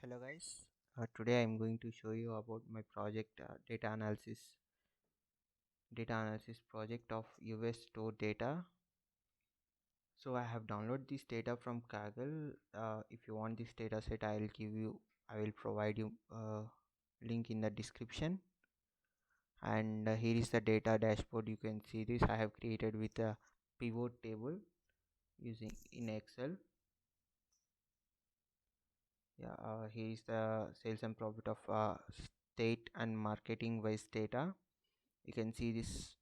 Hello guys, today I'm going to show you about my project data analysis project of US store data. So I have downloaded this data from Kaggle. If you want this data set, I will provide you link in the description. And here is the data dashboard. You can see this I have created with a pivot table using in Excel. Here is the sales and profit of state and marketing wise data. You can see this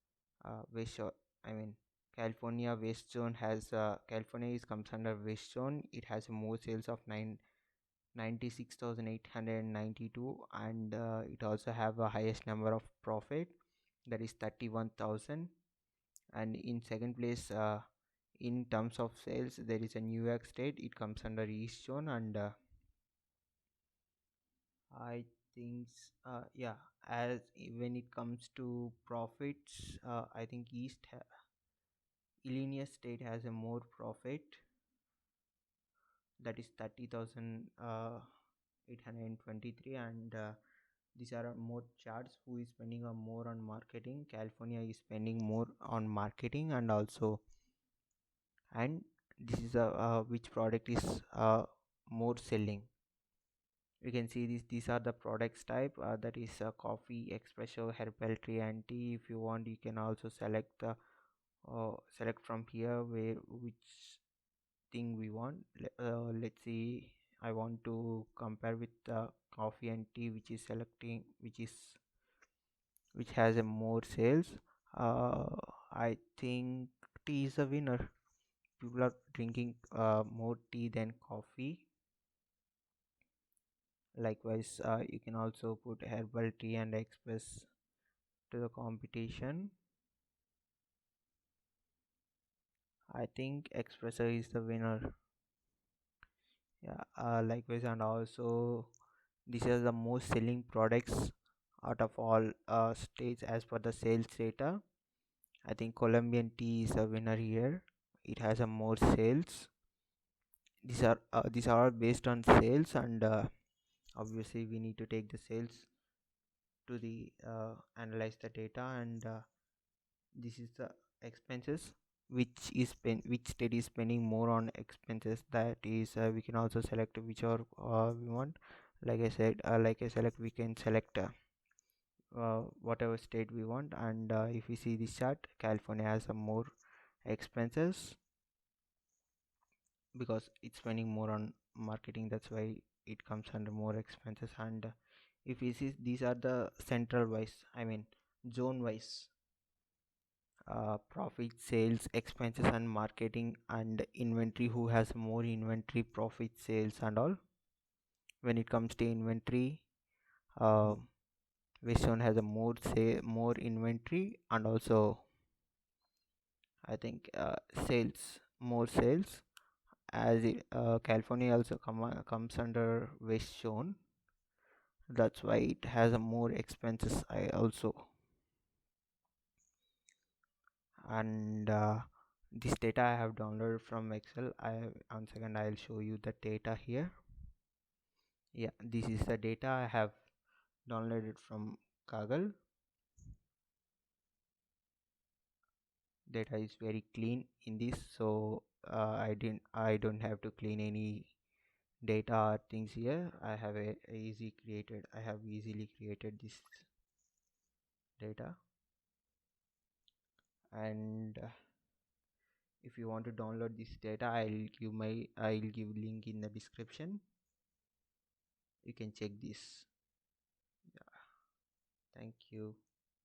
west shore, I mean California west zone has California is comes under west zone. It has more sales of 96,892, and it also have a highest number of profit, that is 31,000. And in second place, in terms of sales, there is a New York State. It comes under east zone. And I think yeah, as when it comes to profits, I think Illinois State has a more profit, that is 30,823. And these are more charts who is spending more on marketing. California is spending more on marketing, and also, and this is which product is more selling. You can see these are the products type, that is coffee, espresso, herbal tea, and tea. If you want, you can also select from here where which thing we want. Let's see, I want to compare with coffee and tea, which has a more sales. uh, I think tea is a winner. People are drinking more tea than coffee. Likewise, you can also put herbal tea and express to the competition. I think espresso is the winner. Likewise, and also these are the most selling products out of all states as per the sales data. I think Colombian tea is a winner here. It has a more sales. These are all based on sales, and obviously we need to take the sales to the analyze the data. And this is the expenses, which state is spending more on expenses. That is, we can also select whichever we want. Like I select, we can select whatever state we want. And if we see this chart, California has some more expenses because it's spending more on marketing. That's why it comes under more expenses. And if we see, these are the central wise, I mean zone wise, profit, sales, expenses, and marketing, and inventory, who has more inventory, profit, sales, and all. When it comes to inventory, uh, Western has a more inventory, and also I think sales, more sales. California also comes under West Zone. That's why it has a more expenses. I also, and this data I have downloaded from Excel. On second I'll show you the data here. Yeah, this is the data I have downloaded from Kaggle. Data is very clean in this, so I don't have to clean any data or things here. I have easily created this data. And if you want to download this data, I'll give link in the description. You can check this. Yeah, thank you.